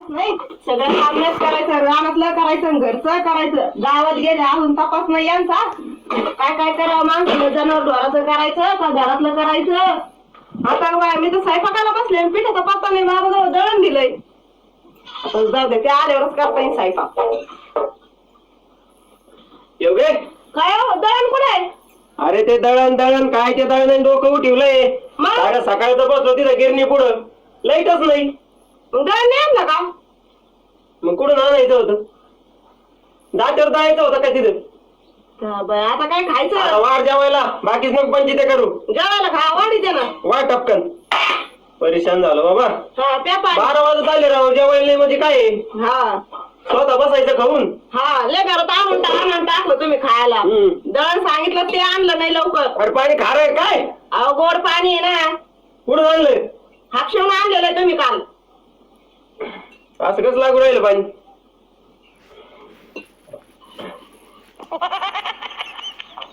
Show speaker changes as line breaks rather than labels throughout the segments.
नाही सगळं सामनेच करायचं, रानातलं करायचं आणि घरचं करायचं. गावात गेले अजून तपास नाही यांचा. काय काय करावं माणसाला, जनावर ढोराचं करायचं का घरातलं करायचं. आता बाय मी तर स्वयंपाकाला बसले आणि पिठाचा पत्ता नाही, माझ्याजवळ दळण दिलंय. आता जाऊ दे, ते आल्यावरच करता येईल स्वयंपाक.
योगे
काय हो दळण कुठे आहे?
अरे ते दळण दळण काय ते दळण डोकं उठवलंय.
मग?
साड्या सकाळचं बसलो तिथं गिरणी पुढं, लाईटच नाही.
मग दळण नाही आणलं का?
मग कुठून आणायचं होतं? दाट्यावर जायचं होतं का तिथं?
आता काय
आता
खायचं?
वाढ जेवायला, बाकीच मग पंचिते करू.
जेवायला खा वाढीते ना.
वाढ टपकन. परेशान झालो बाबा.
हा प्या पाणी.
12 वाजत आले राव, जेवायला नाही म्हणजे काय आहे?
हा
स्वतः बसायचं खाऊन.
हा लय घरात आणून टाकलं तुम्ही खायला. दळण सांगितलं ते आणलं नाही लवकर.
अरे पाणी खारंय काय?
अहो गोड पाणी आहे ना,
कुठून आणलंय?
हापशेहून आणलेलं आहे तुम्ही काल.
असं कसं लागू राहिलं पाणी?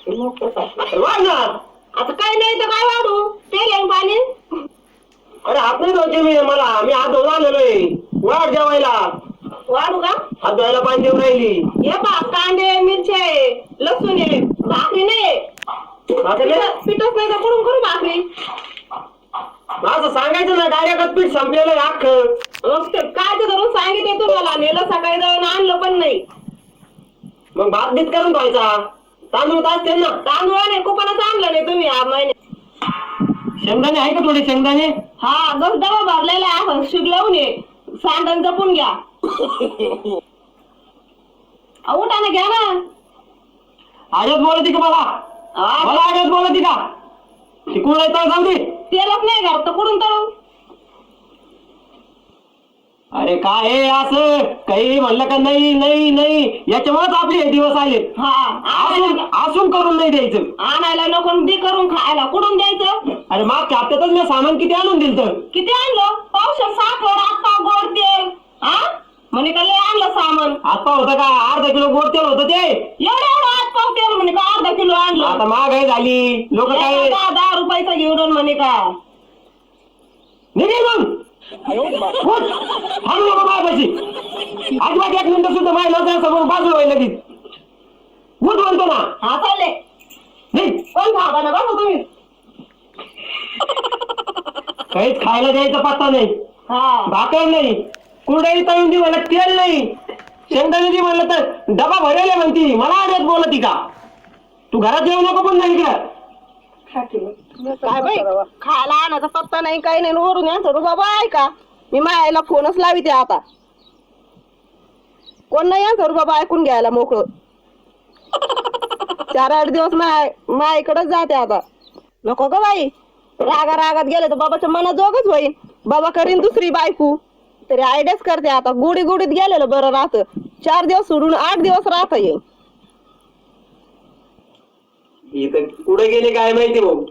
वाढ ना.
आता काही नाही तर काय वाढू, ते घेऊन पाणी.
अरे हात नाही धुवायचे मला, मी हात धुवून आलेलो आहे. वाढ जेवायला.
वाढू का?
हात धुवायला पाणी देऊन राहिली.
हे पा कांदे मिरची आहे, लसूण आहे, भाकरी नाही.
भाकरी नाही?
पिठच नाही तर कुठून करू भाकरी?
असं सांगायचं ना, डायरेक्ट पीठ संपलेलं आहे अख्खं.
मग ते काय ते धरून सांगितले तुम्हाला, नेलं सकाळी जाऊन आणलं पण नाही.
मग भात बीत करून धुवायचा. तांदूळ तर असते ना.
तांदूळ नाही कुपनच आणलं नाही तुम्ही या महिन्यात.
शेंगदाणे आहे का थोडे शेंगदाणे?
हा गस डबा भरलेला आहे, आपण शिगलावून ये. सांडण जपून घ्या. उठाने घ्या ना.
आजच बोलती का मला? मला आजच बोलती का? शिकून येतात जाऊ दे.
तेलच नाही घरात तर कुठून तळू?
अरे काय हे असं काही म्हणलं का? नाही नाही नाही, याच्यामुळेच आपले हे दिवस आले. असून करून नाही द्यायचं.
आणायला नको बी करून खायला कुठून द्यायचं?
अरे मागच्या हप्त्यातच मी सामान किती आणून दिलं तर.
किती आणलं? पावशेर साखर, आता गोड तेल. हा म्हणे का लय आणलं सामान.
आता होतं का? अर्धा किलो गोड तेल होतं ते.
एवढं आज पाव तेल म्हणे का अर्धा किलो आणलं.
आता महागाई झाली, लोक काय
10 रुपयाचं घेऊन म्हणे का.
निघे मग. थांबू नको माझ्यापाशी. अजिबात 1 मिनिटं सुद्धा माझ्या नजरेसमोर बाजूला व्हायला लगेच. उठ म्हणतो ना.
हा चालले.
नाही
कोण खावा ना बघा तुम्ही.
काहीच खायला द्यायचा पत्ता नाही.
हा
भाकर नाही, कुरडई तळून दे म्हणलं तेल नाही, शेंगदाणे दे म्हणलं तर डबा भरेल म्हणती. मला आडत बोलती का? तू घरात येऊ नको पण नाही इकडं.
काय बाई खायला आणायचा पत्ता नाही काही नाही. वरून यांचं बाबा आहे का? मी मायाला फोनच लाविते आता. कोण नाही यांचं बाबा ऐकून घ्यायला मोकळं. 4-8 दिवस माईकडेच जाते आता. नको ग बाई, रागात गेले तर बाबाच्या मनाजोगच होईल. बाबा करीन दुसरी बायकू तरी आयडियाच करते आता. गुडीत गेलेलं बरं राहतं. 4 दिवस सोडून 8 दिवस राहता येईल.
इथं कुठे गेले काय माहिती भाऊ.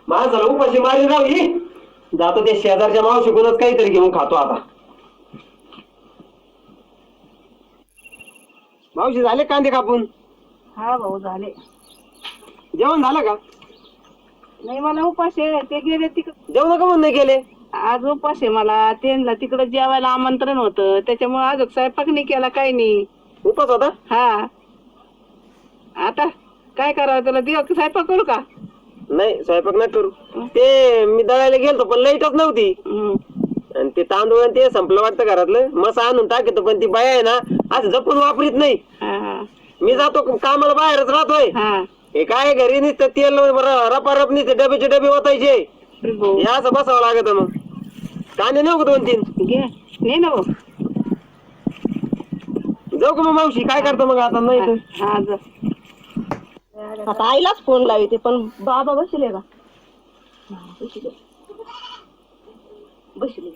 माणसाला उपाशी मारी राव ही. जातो ते शेजारच्या मावशीकडूनच काहीतरी घेऊन खातो आता. मावशी झाले कांदे कापून?
हा भाऊ झाले.
जेवण झालं का?
नाही मला उपास आहे. ते गेले तिकडे.
जेवण का म्हणून नाही केले?
आज उपास आहे मला. त्यांना तिकडे जेवायला आमंत्रण होतं, त्याच्यामुळे आज स्वयंपाक नाही केला काही नाही.
उपास होता?
हा आता काय करावं, तुला दिवस स्वयंपाक करू का?
नाही स्वयंपाक नाही करू. ते मी दळायला गेलतो पण लाईटच नव्हती. आणि ते तांदूळ आणि ते संपलं वाटतं घरातलं. मसा आणून टाकतो पण ती बाया आहे ना आज जपून वापरीत नाही. मी जातो कामाला बाहेरच राहतोय. हे काय घरी नुसतं तेल रपारप नुसते डबेचे डबे ओतायचे. हे असं बसावं लागत. मग कांदे नेऊ का 2-3?
घे ना भाऊ.
जाऊ का मग मावशी? काय करतो मग आता? नाही तर
आता आईलाच फोन लावते पण बाबा बसले का? बसले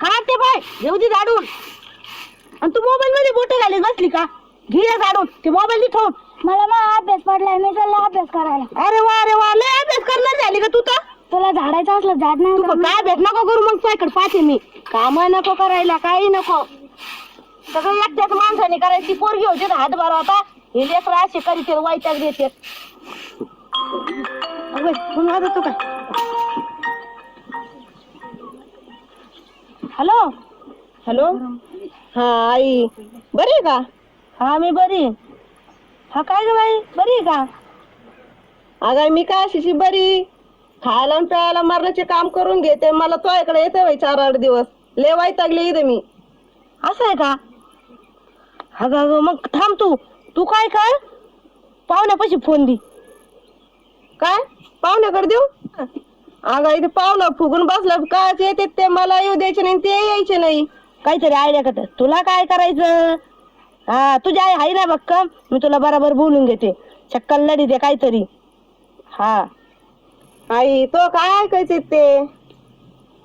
खाते बाय घेऊ दे झाडून. आणि तू मोबाईल मध्ये बोट घालीत बसली का? घे झाडून ते मोबाईल ठेवून.
मला मग अभ्यास पडलाय, मी चालला अभ्यास करायला.
अरे वा लय अभ्यास करणार झाली का तू तर?
तुला झाडायचं असलं झाड नाही
तू काय भेट नको करू मग. तुझ्याकडे पाहते मी. काम नको करायला, काही नको. सगळं एकट्याच माणसाने करायची. पोरगी होती तर हातभार होता. हे लेकरं असे करीत वाईटाक देते पुन्हा जातो काय. हॅलो हॅलो हा आई बरी आहे का. हा मी बरी. हा काय ग बाई बरी आहे का. अगं मी काय अशी बरी खायला आणि प्यायला मरणाचे काम करून घेते. मला तो इकडे येते बाई 4-8 दिवस लय वैतागले इथे मी. असं आहे का. अगं मग थांब तू काय कर पाहुण्यापाशी फोन दे. काय पाहुण्याकडे देऊ. अगं इथे पाहुणा फुगून बसला काय येते ते मला येऊ द्यायचे नाही ते यायचे नाही. काहीतरी आयडिया कर तुला काय करायचं. हा तुझी आई आहे ना बक्कम मी तुला बरोबर बोलून घेते. चक्कल लढी दे काहीतरी. हा आई तो काय ऐकायचे ते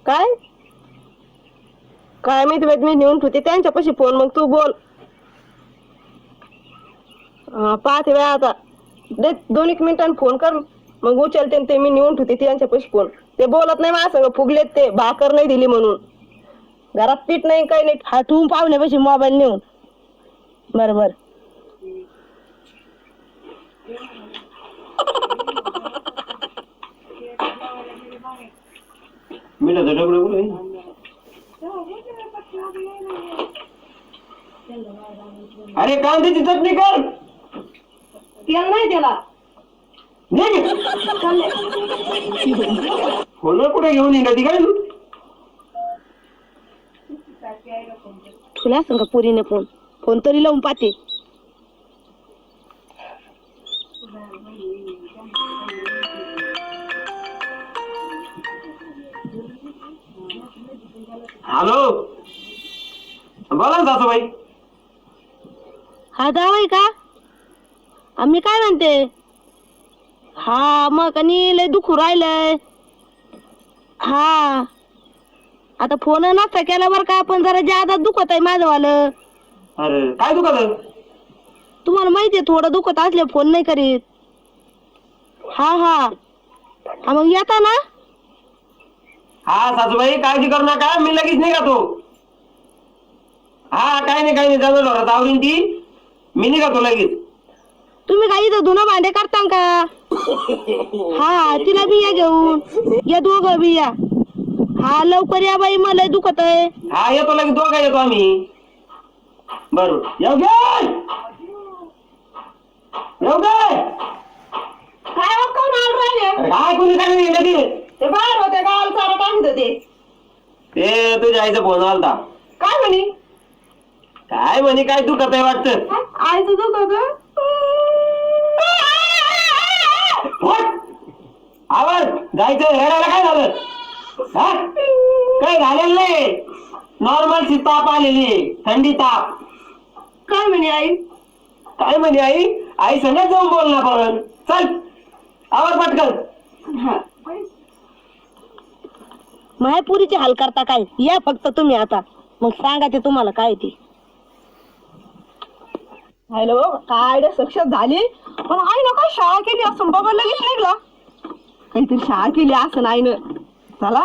काय काय मी नेऊन ठेवते त्यांच्यापाशी फोन मग तू बोल. पाहते वेळा आता 2-1 मिनिटांनी फोन कर मग उचलते ते मी नेऊन ठेवते त्यांच्यापाशी फोन. ते बोलत नाही माझ्या संग फुगलेत ते भाकर नाही दिली म्हणून. घरात पीठ नाही काही नाही. हा तू पाहुण्यापाशी मोबाईल नेऊन बरोबर.
अरे कांद्याची चटणी कर.
तेल नाही त्याला.
फोन कुठे घेऊन येणार काय तू.
तुला सांग पुरीने फोन तरी लावून पाहते.
हॅलो बोला ना सासूबाई.
हा जावय का आम्ही काय म्हणते. हा मग आणि लय दुखू राहिलंय. हा आता फोन नसता केला बरं का पण जरा जादा दुखत आहे माझं वालं.
अरे काय दुखत.
तुम्हाला माहितीये थोडं दुखत असले फोन नाही करीत. हा हा हा मग येता ना.
हा सासूबाई काळजी करू नका मी लगेच निघातो. हा काही नाही जवळ आवरीन ती मी निघातो लगेच.
तुम्ही काही इथं धुणं भांडे करता का. हा तिला बी या घेऊन या दोघं बी या. हा लवकर या बाई मला दुखत आहे.
हा येतो लगेच दोघं येतो आम्ही. बरोबर येऊ गे येऊ गे. काय कोणी काय
ते बाहेर होते गावाला चारा टाकत होते.
ते तुझ्या आईचा फोन आलता.
काय म्हणे.
काय म्हणे काय दुखत आहे वाटतं.
आईचं दुखत.
आवाज जायचं हेरायला काय झालं. हा काय झालेलं नाही नॉर्मल ताप आलेली थंडी ताप.
काय म्हणे आई.
काय म्हणे आई संगत जाऊन बोल ना पण चल आवाज पटकन.
मायपुरीचे हाल करता काय या फक्त तुम्ही आता मग सांगा ते तुम्हाला काय ते. हॅलो काय सक्सेस झाली पण आई ना काय शाळा केली असं बाबा लगेच निघला. काहीतरी शाळा केली असं नाही ना. चला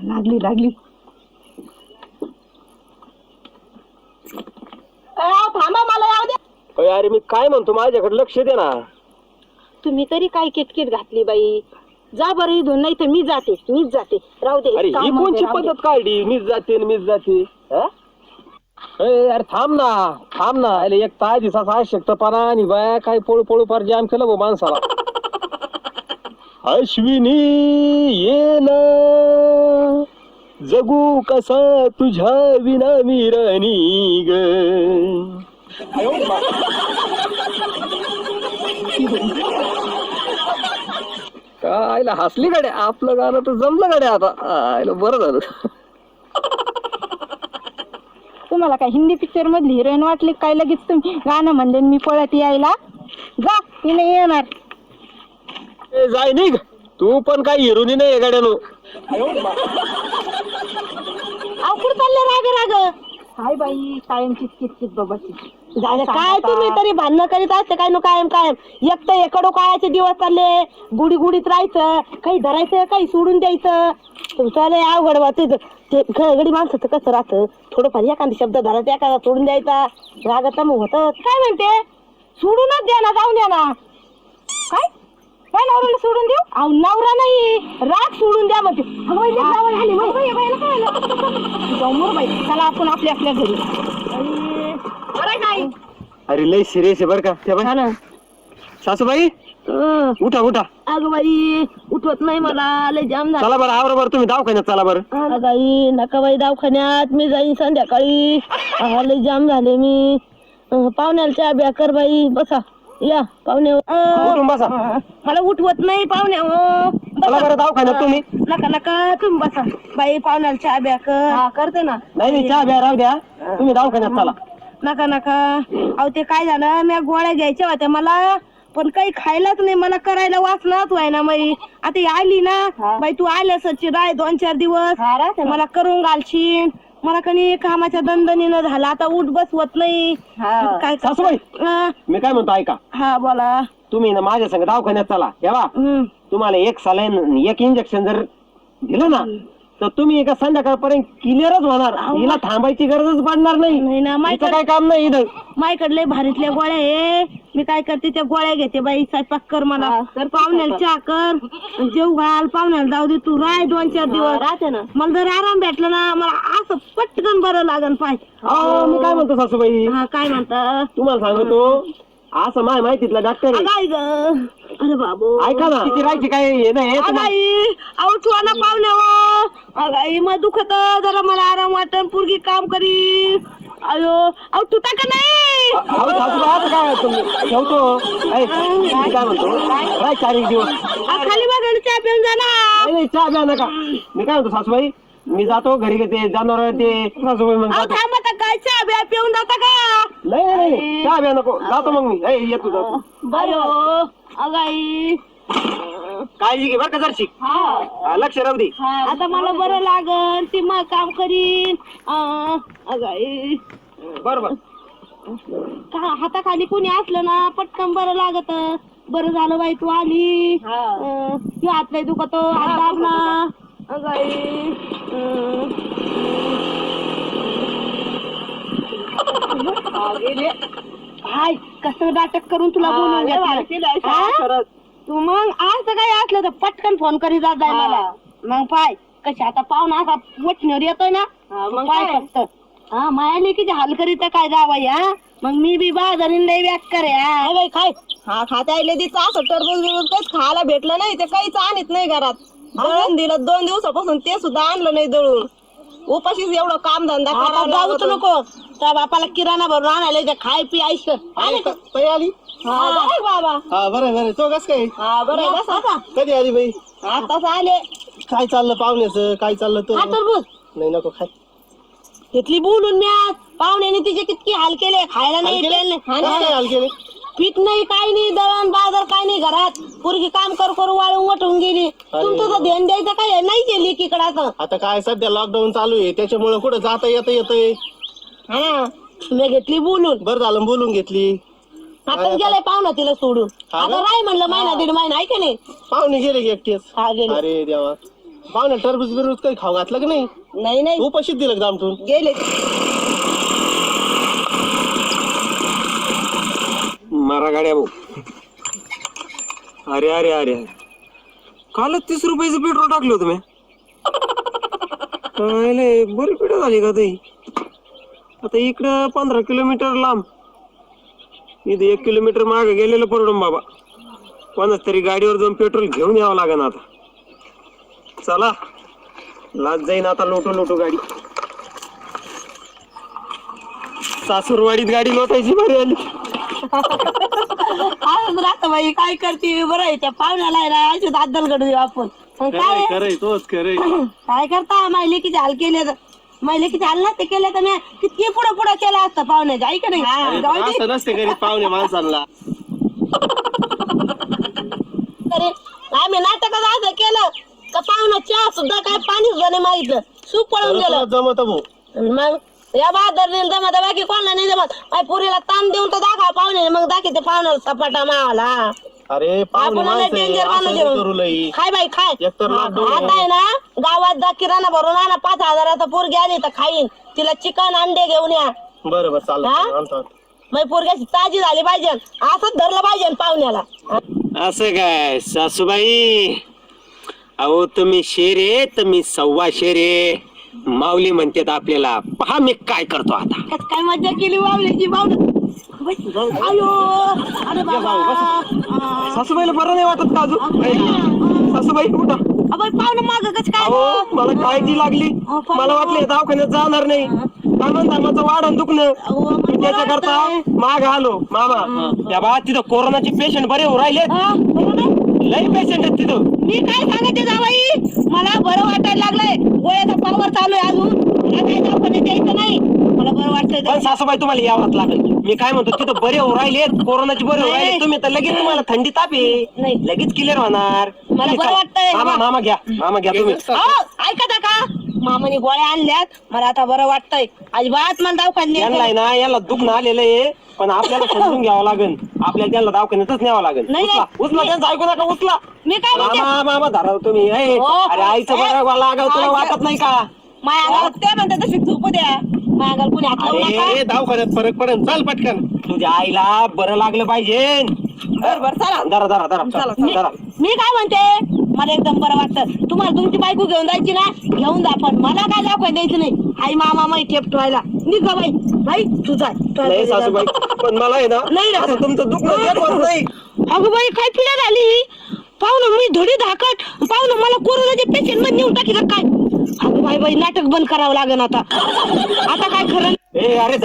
लागली थांबा मला याव द्या.
अरे मी काय म्हणतो माझ्याकडे लक्ष दे ना.
तुम्ही तरी काय किटकिट घातली बाई. जा बरं इथून नाही तर मीच जाते राहू दे.
अरे ही कोणची पद्धत काढली मीच जाते. अरे थांब ना अरे एक तास दिवसाचा आवश्यकतापणा आणि बाया काय पळू फार जाम केलं भाऊ माणसाला. अश्विनी ये ना जगू कसा तुझ्या विना मी राणी ग. कायला हसली गाड्या आपलं गाणं तर जमलं गाड्या आता बरं झालं.
तुम्हाला काय हिंदी पिक्चर मधली हिरोईन वाटली काय लगेच तुम्ही गाणं म्हणले मी पळत यायला. जा ती नाही येणार.
जाय निघ तू पण काय हिरोनी नाही गाड्यानो.
कुठं चालले राग हाय बाई कायमची किटकिट बाबाची. काय तुम्ही तरी भांडणं करीत असते काय नो कायम कायम. एक तर एकडो काळाचे दिवस चालले, गुढी गुढीत राहायचं, काही धरायचं काही सोडून द्यायचं. तुमचं लय अवघड बा. ते गडी माणसाचं कसं राहतं, थोडंफार एखादा शब्द धरायचा एखादा सोडून द्यायचा, रागात मग होतं. काय म्हणते सोडूनच द्या ना, जाऊन द्या ना. काय काय नवऱ्याला सोडून देऊ? अहो नवरा नाही, राग सोडून द्या म्हणते. चला आपण आपल्या आपल्या घरी. बरं काय
अरे लय सिरियस आहे बरं का. त्या बाई,
हा ना.
सासूबाई उठा उठा.
अगं बाई उठवत नाही मला, लय जाम झाला.
चला बरं आवर बरं, तुम्ही दवाखान्यात चला बरं.
बाई नका बाई दवाखान्यात, मी जाईन संध्याकाळी. लय जाम झाले मी. पाहुण्याला चहा ब्या कर बाई. बसा या पाहुणे.
उठून बसा.
मला उठवत नाही पाहुणे.
चला बरं दवाखान्यात तुम्ही.
नका नका तुम्ही बसा बाई, पाहुण्याला चहा ब्या कर. करते ना.
नाही नाही चहा घ्या, राहू द्या, तुम्ही दवाखान्यात चला.
नका नका. अहो ते काय झालं, मी गोळ्या घ्यायच्या होत्या मला, पण काही खायलाच नाही. मला करायला वाचनाच व्हाय ना बाई. आता ही आली ना बाई, तू आल्या सच्ची राय 2-4 दिवस मला करून घालशील. मला कणी कामाच्या दणदणीनं झालं, आता उठ बसवत नाही. काय
सासूबाई मी काय म्हणतो ऐका,
हा बोला.
तुम्ही ना माझ्या संग दवाखान्यात चला. तेव्हा तुम्हाला एक सलाईन एक इंजेक्शन जर दिलं ना, तर तुम्ही एका संध्याकाळपर्यंत क्लिअरच होणार. हिला थांबायची गरजच पडणार नाही.
नाही ना,
हिचं काय काम नाही इथं.
माझ्याकडले भारीतल्या गोळ्या आहे. मी काय करते त्या गोळ्या घेते बाई. स्वयंपाक कर मला, पाहुण्याला चहा कर, जेव घाल, पाहुण्याला जाऊ दे. तू राय 2-4 दिवस राहते ना. मला जर आराम भेटला ना, मला असं पटकन बरं लागन पाय.
मी काय म्हणतो सासूबाई,
हा काय म्हणता?
तुम्हाला सांगतो, असं माझ्या माहितीतला डॉक्टर आहे.
काय ग? अरे बाबू
ऐका ना, किती राहायची काय हे नाही हे तुम्हाला-
अगाई आवठवा ना पाहुण्या. अगाई मग दुखत जरा, मला आराम वाटन, पुरगी काम करी. अयो अहो तुटा का नाही?
अहो, सासूबाई असं काय तुम्ही ठेवतो. ऐ, मी काय म्हणतो, राय 4 एक दिवस.
खाली बघा चहा पिऊन जा ना.
नाही नाही, चहा द्या नका. मी काय म्हणतो सासूबाई, मी जातो घरी, ते जनावर ते सासूबाई मग
अहो
जातो.
थांब आता, काय चहा बिया पिऊन जाता का?
नाही नाही नाही, चहा द्या नको, जातो मग मी. येतो जातो.
अयो अगाई
काळजी घे बरं का जरशी. लक्ष राहू दे.
आता मला बरं लागन, ती मग काम करीन. अगाई
बरोबर.
हाताखाली कोणी असलं ना पटकन बरं लागत. बरं झालं बाई तू आली. हात नाही दुखतो, हात दाब ना. अगाई हाय कसं नाटक करून तुला बोलून घेतलं. तू मग आज तर काही असलं तर पटकन फोन करी जात जाय मला. मग पाय कशी आता पाहुणा असा वठणीवर येतोय ना, मग पाय फक्त. हा माया लेकीची हाल करीत काय जावाई. हा मग मी बी बाजारीन लय व्याक करे. हा काय हा खाता आले तिचं असं टरबूज बिरबूज काहीच खायला भेटलं नाही, ते काहीच आणत नाही घरात. दळण दिलं 2 दिवसापासून, ते सुद्धा आणलं नाही दळून. उपाशीच एवढं काम धंदा जाऊच नको. त्या बापाला किराणा भरून आणायला खाय पी आईश
आली
बाबा.
हा बरं बरं, तो कस काय?
हा बरं बस आता
कधी आली बाई?
आताच आले.
काय चाललं पाहुण्याचं, काय चाललं तो?
हा टरबूज
नाही नको खाय.
घेतली बोलून म्या. पाहुण्याने तिचे कितकी हाल केले, खायला नाही प्यायला
काय
नाही.
हाल केले?
पीठ नाही काय नाही, दळण बाजार काय नाही घरात. पोरगी काम करू वाळून वटून गेली. तुमचं तर ध्यान द्यायचं काय नाही केली एकीकडे. आता
आता काय सध्या लॉकडाऊन चालू आहे, त्याच्यामुळे कुठं जाता येतंय.
हा मी घेतली बोलून.
बरं झालं बोलून घेतली.
आता गेलाय पाहुणा तिला सोडून.
हा
आता
का?
राय म्हणलं महिना 1.5 महिना आहे का नाही.
पाहुणे गेले की एकटेच?
हा गेले.
अरे देवा, पाहुणे टरबूज बिरबूज काही खाऊ घातलं की नाही?
नाही नाही
उपाशीच दिलं का दामटून?
गेले.
मारा गाड्या भाऊ. अरे अरे अरे, कालच 30 रुपयाचं पेट्रोल टाकलं होतं मी. बरी पिढ झाली का ताई. आता इकडं 15 किलोमीटर लांब, इथे 1 किलोमीटर मागे गेलेलं परवडून बाबा. कोणाच तरी गाडीवर जाऊन पेट्रोल घेऊन यावं लागेल आता. चला लाज जाईन आता, लोटो लोटो गाडी. सासूरवाडीत गाडी लोटायची बरी आली.
राहत बाई काय करते. बरं आहे त्या पाहुण्याला आहे ना, अशी दादल घडू आपण. मग काय
खरंय तोच खरंय.
काय करता. माझ्या लेकीचे हाल केले तर, माझ्या लेकीचे हाल नसते केले तर मी किती पुढे केला असतं पाहुण्याच्या. ऐक नाही जाऊ दे.
असं नसते घरी पाहुणे माणसांना.
अरे आम्ही नाटकात असं केलं का पाहुणा चहा सुद्धा काय पाणीच नाही मागितलं, सूप पळून गेलं.
जमत भाऊ.
मग या बहादर जमत बाकी कोणाला नाही जमत माझ्या पुरीला ताण देऊन तर दाखवा पाहुणे मग दाखवते पाहुण्याला सपाटा मावाला
अरे पाहुणे
आपल्याला
माणसं आहे,
danger
असं
माणूस
नाही
आहे.
करू लई.
खाय बाई खाय
एकतर lockdown
आता आहे ना गावात जा किराणा भरून आणा 5,000 पोरगी आली तर खाईन तिला चिकन अंडे घेऊन या
बरं बरं चालतं
हा?
आणतो.
मग पोरग्याची ताजी झाली पाहिजे असंच धरलं पाहिजे पाहुण्याला
असं काय सासूबाई अहो तुम्ही शेरे तर मी 1.25 शेरे माऊली म्हणतात आपल्याला पहा मी काय करतो आता
त्यात काय मजा केली वावलीची बावलं अयो अरे बाबा
सासूबाईला बरं नाही वाटत का अजून सासूबाई कुठं
पाहुणं माग कच काय
अहो मला काळजी लागली मला वाटलं दवाखान्यात जाणार नाही धामाचं वाढण दुखणं त्याच्याकरता माग आलो मामा या बा तिथं कोरोनाचे पेशंट बरे होऊ राहिले लई पेशंट आहेत तिथं
मी काय सांगते जावाई मला बरं वाटायला लागलंय गोळ्याचा पावर चालू आहे अजून मला काय दवाखान्यात द्यायचं नाही मला बरं वाटतंय
पण सासूबाई तुम्हाला यावंच लागेल मी काय म्हणतो तिथं बरे होऊ राहिले कोरोनाचे बरे होऊ राहिले तुम्ही तर लगेच तुम्हाला थंडी ताप आहे
नाही.
लगेच क्लिअर होणार
मला बरं वाटतंय.
मामा घ्या तुम्ही
ऐकता का मामाने गोळ्या आणल्यात मला आता बरं वाटतंय अजिबात मला
यांना आहे
दवाखान्यात
ना याला दुखणं आलेलं आहे पण आपल्याला समजून घ्यावं लागेल आपल्याला त्यांना दवाखान्यातच न्यावं लागेल
नाही,
उचला
नाही.
उचला त्यांचं ऐकू नका उचला
मी काय म्हणते
मामा धरा तुम्ही ए,
हो,
अरे आईचं बरं लागाव तुला वाटत नाही का
माया अंगाला ते म्हणतात तशी झोपू द्या माया अंगाला कुणी हात लावू नका
अरे दवाखान्यात फरक पडेल चाल पटकन.
तुझ्या आईला बरं लागलं पाहिजे
बरं चला
धरा
मी काय म्हणते मला एकदम बरं वाटतं तुम्हाला तुमची बायको घेऊन जायची ना घेऊन जा पण मला काय दाखवायला द्यायचं नाही आई मामा माई ठेप ठेवायला निघ गा बाई बाई तू जा
नाही सासूबाई पण मला आहे ना
नाही रे.
असं तुमचं दुखणं देत होत नाही
अगं बाई काय पिढ्या झाली पाहुणं मी धडी धाकट पाहुणं मला कोरोनाचे पेशंट मध्ये नेऊन टाकी काय अगं बाई नाटक बंद करावं लागेल आता काय खरं
ए अरे